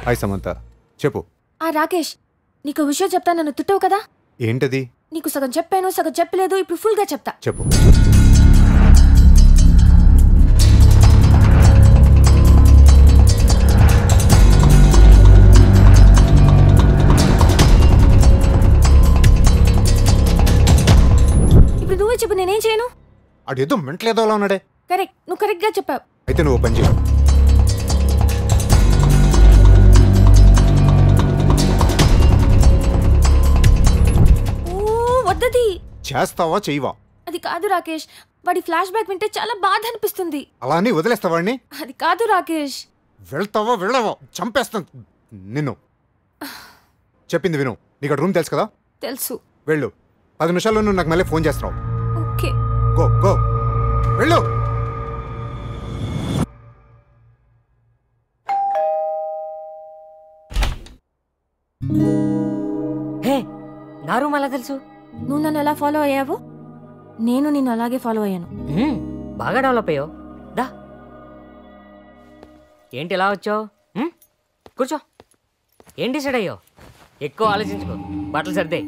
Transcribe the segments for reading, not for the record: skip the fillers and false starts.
Hi Samantha, చెప్పు. రాకేష్, నీకు విషయం చెప్తా, నన్ను తిట్టవు కదా? ఏంటది? నీకు సగం చెప్పాను, సగం చెప్పలేదు. ఇప్పుడు ఫుల్ గా చెప్తా. చెప్పు. ఇప్పుడు నువ్వే చెప్పు, నేనేం చేయను? అదేదో మెంటలేదో అలా ఉన్నాడే. కరెక్ట్, నువ్వు కరెక్ట్ గా చెప్పావు. అయితే నువ్వు పని చేయి. వద్దది. చేస్తావా చెయ్యవా? అది కాదు రాకేష్, వాడి ఫ్లాష్ బ్యాక్ వింటే చాలా బాధ అనిపిస్తుంది. అలా అని వదిలేస్తావాడిని? అది కాదు రాకేష్. వెళ్తావా వెళ్ళవా? చంపేస్తాను నిన్ను. చెప్పింది విను. నీకు రూమ్ తెలుసు కదా? తెలుసు. వెళ్ళు. 10 నిమిషాల్లో నువ్వు నాకు మళ్ళీ ఫోన్ చేస్తావు. ఓకే. గో గో వెళ్ళు. హే, నా రూమ్ అలా తెలుసు? నువ్వు నన్ను ఎలా ఫాలో అయ్యావు, నేను నిన్ను అలాగే ఫాలో అయ్యాను. బాగా డెవలప్ అయ్యావు. దా, ఏంటి ఇలా వచ్చావు? కూర్చో. ఏం డిసైడ్ అయ్యావు? ఎక్కువ ఆలోచించుకో, బట్టలు సర్దే.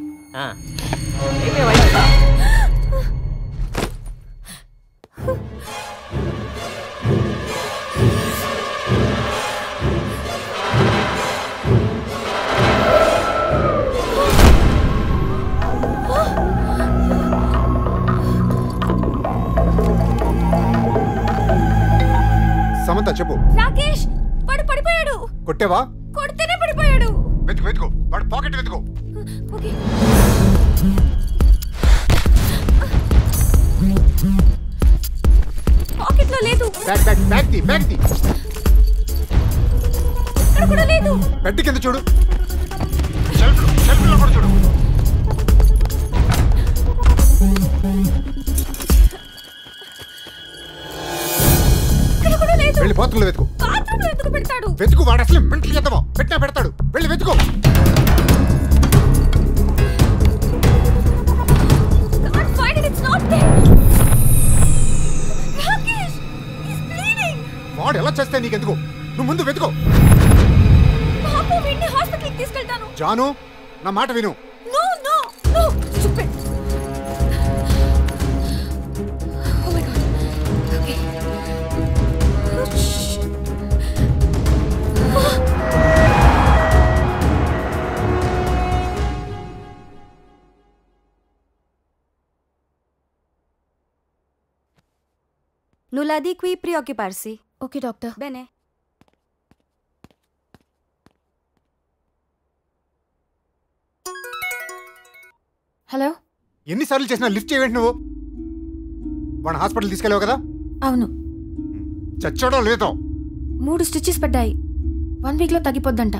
సమంత చెప్పు. రాకేష్, వాడు పడిపోయాడు. కొట్టేవా? కొడితేనే పడిపోయాడు. వెతుకు వెతుకు, వాడు పాకెట్ వెతుకు. ఓకే. పాకెట్ లో లేదు. బ్యాగ్ బ్యాగ్ బ్యాగ్ తీ, బ్యాగ్ తీ. ఇక్కడ కూడా లేదు. బెడ్ కింద చూడు. షెల్ఫ్ లో కూడా చూడు. వెళ్ళి బాత్రూంలో వెతుకు. బాత్రూంలో ఎందుకు పెడతాడు? వెతుకు, వాడు అసలు మెంటల్ చేద్దామా? పెట్టినా పెడతాడు. వెళ్ళి వెతుకు. Can't find it, it's not there. Rakesh, he's bleeding. వాడు ఎలా చేస్తే నీకెందుకు? నువ్వు ముందు వెతుకో. పాప, వీడిని హాస్పిటల్కి తీసుకెళ్తాను. జాను, నా మాట విను. No, no, no, stupid. Oh my God. Okay. Nulla di qui preoccuparsi. Okay, doctor. Bene. Hello. ఎన్నిసార్లు చేసినా లిఫ్ట్ చేయవేంటి నువ్వు? వాడు హాస్పిటల్ తీసుకెళ్ళావు కదా? అవును. చచ్చాడో లేదో? 3 స్టిచెస్ పడ్డాయి. 1 వీక్ లో తగ్గిపోద్దంట.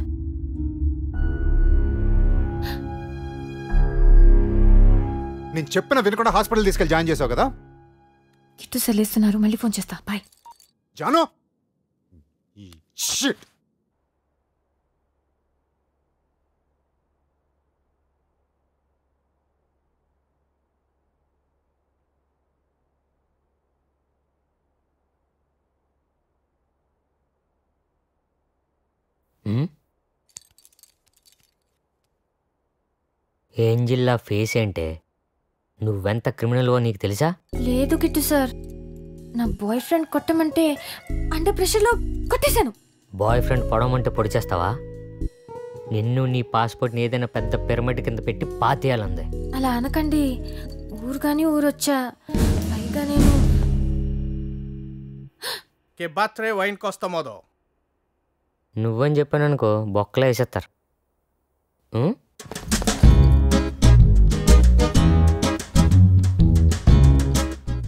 నేను చెప్పిన వినకుండా హాస్పిటల్ తీసుకెళ్ళి జాయిన్ చేసావు కదా? కిట్టు సెల్లేస్తున్నారు, మళ్ళీ ఫోన్ చేస్తా. బాయ్. జాను, షిట్. ఏంజిల్లా ఫేస్ ఏంటే? నువ్వెంత క్రిమినల్వో నీకు తెలుసా? లేదు కిట్టు సార్, నా బాయ్ ఫ్రెండ్ కొట్టమంటే అండర్ ప్రెషర్లో కొట్టేశాను. బాయ్ ఫ్రెండ్ పొడవమంటే పొడి చేస్తావా? నిన్ను నీ పాస్పోర్ట్ని ఏదైనా పెద్ద పిరమిడ్ కింద పెట్టి పాతేయాలంది. అలా అనకండి. ఊరు కానీ ఊరొచ్చా, పైగా నేను నువ్వని చెప్పాననుకో, బొక్కలో వేసేస్తారు.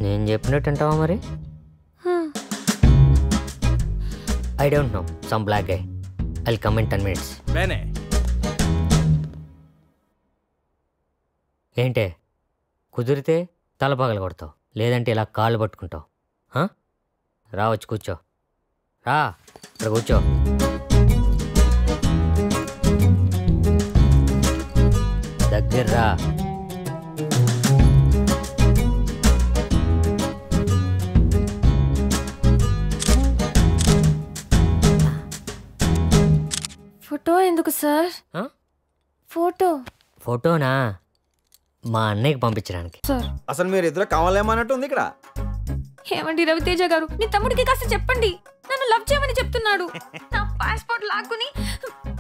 నేను చెప్పినట్టు అంటావా మరి? I don't know, some black guy. I'll come in 10 minutes. ఏంటే, కుదిరితే తల పగల కొడతావు, లేదంటే ఇలా కాళ్ళు పట్టుకుంటావు. రావచ్చు, కూర్చో. రా, ఇక్కడ కూర్చో. దగ్గర రా. ఫోటో ఎందుకు సార్? ఆ? ఫోటో ఫోటోనా మా అన్నయ్యకి పంపించడానికి. సార్. అసలు మీరు ఇద్దరు కావాలేమన్నట్టు ఉంది ఇక్కడ. ఏమండి రవితేజ గారు, నీ తమ్ముడికి కాస్త చెప్పండి, నన్ను లవ్ చేయమని చెప్తున్నాడు. నా పాస్పోర్ట్ లాక్కుని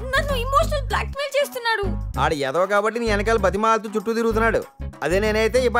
నన్ను ఇమోషనల్ బ్లాక్మెయిల్ చేస్తున్నాడు. ఆడ ఎదవ కాబట్టి నీ వెనకాల బతిమాలతో చుట్టూ తిరుగుతున్నాడు. అదే నేనైతే